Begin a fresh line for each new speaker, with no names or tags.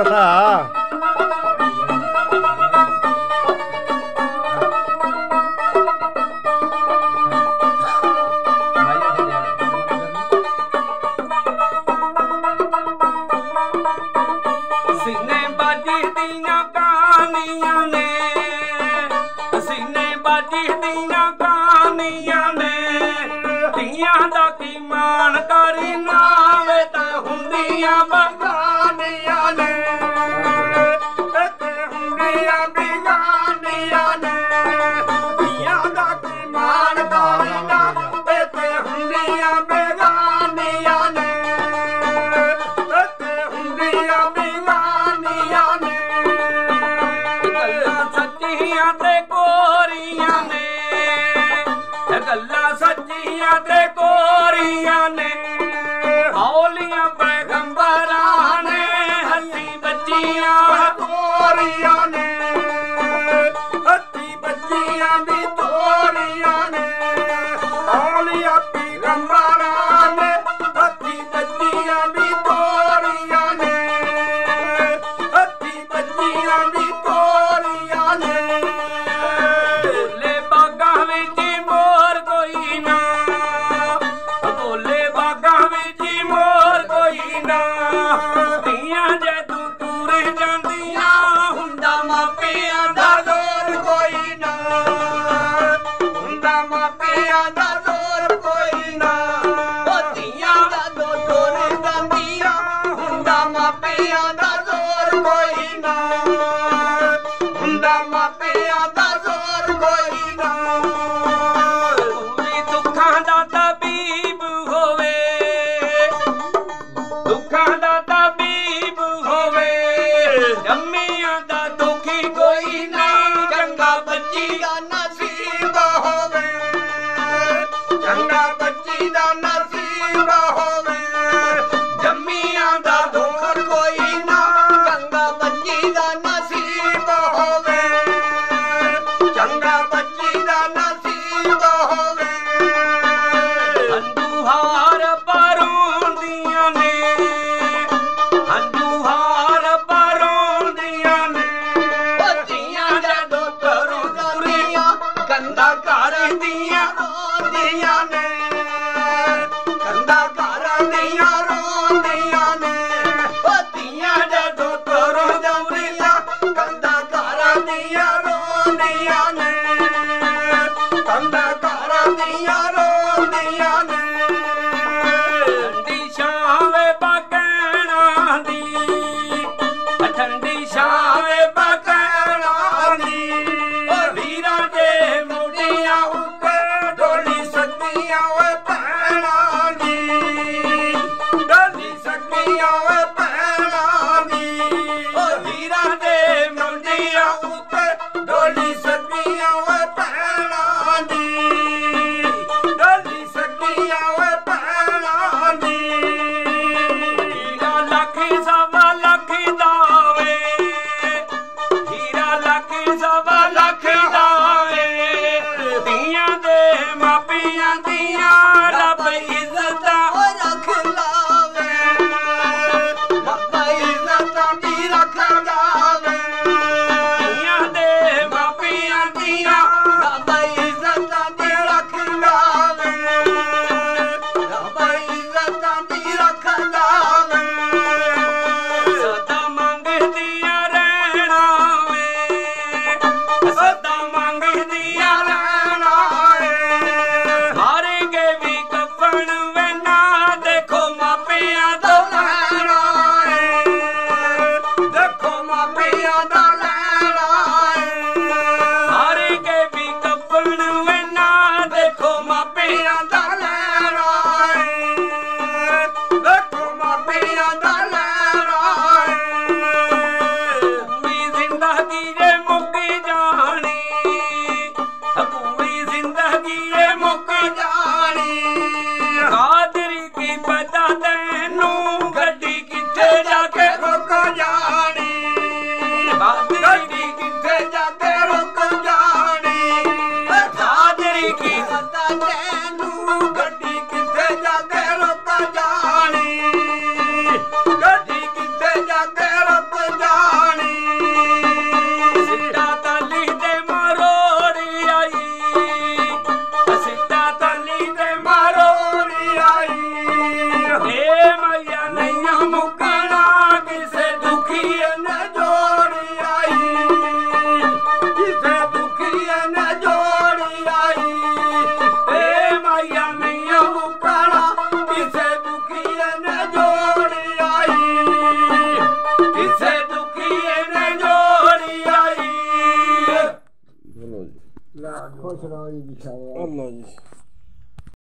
मसा
सीने बाजी दिया कहानियां ने सीने बाजी दिया कहानियां ने दिया दा की मान करी नावे ता हुंदियां बगानियां ने ते हुंदियां बिगानियां ने दिया दा की मान करी नावे ते हुंदियां बेगानियां ने ते हुंदियां बिगानियां ने गल्लां सच्चियां ते कोरियां ने गल्लां सच्चियां ते कोरियां ने औलियां पैगंबरां ने हत्ती बच्चियां तोरियां ने हत्ती बच्चियां भी तोरियां ने औलियां पैगंबरां ने हत्ती बच्चियां भी तोरियां ने हत्ती बच्चियां भी तोरियां ने बोले बागां विच मोर कोई ना बोले बागां विच मोर कोई ना धीआं जदों टूर ਜਾਂਦੀਆਂ ਹੁੰਦਾ ਮਾਪਿਆਂ ਦਾ ਜ਼ੋਰ ਕੋਈ ਨਾ ਹੁੰਦਾ ਮਾਪਿਆਂ ਦਾ ਜ਼ੋਰ ਕੋਈ ਨਾ ਉਹ ਧੀਆਂ ਜਦੋਂ ਟੂਰ ਜਾਂਦੀਆਂ ਹੁੰਦਾ ਮਾਪਿਆਂ ਦਾ ਜ਼ੋਰ ਕੋਈ ਨਾ ਹੁੰਦਾ ਮਾਪਿਆਂ ਦਾ ਜ਼ੋਰ ਕੋਈ ਨਾ ਪੂਰੀ ਦੁੱਖਾਂ ਦਾ ਤਬੀਬ ਹੋਵੇ ਦੁੱਖਾਂ ਦਾ ਤਬੀਬ ਹੋਵੇ ਜੰਮਿਆਂ ਦਾ ਦੁਖੀ ਕੋਈ ਨਹੀਂ ਚੰਗਾ ਬੱਚੀ ਦਾ ਨਸੀਬ ਹੋਵੇ ਚੰਗਾ ਬੱਚੀ ਦਾ ਨਸੀਬ ਹੋਵੇ ਜੰਮਿਆਂ ਦਾ ਦੁੱਖ ਕੋਈ ਨਾ ਚੰਗਾ ਬੱਚੀ ਦਾ ਨਸੀਬ ਹੋਵੇ ਚੰਗਾ ਬੱਚੀ ਦਾ ਨਸੀਬ ਹੋਵੇ ਹੰਝੂ ਹਾਰ ਪਰੋਂਦੀਆਂ ਨੇ ਹੰਝੂ ਹਾਰ ਪਰੋਂਦੀਆਂ ਨੇ ਬੱਚੀਆਂ ਜਦੋਂ ਘਰੋਂ ਤੁਰੀਆਂ ਕੰਧਾਂ ਘਰ ਦੀਆਂ ਰੋਂਦੀਆਂ ਨੇ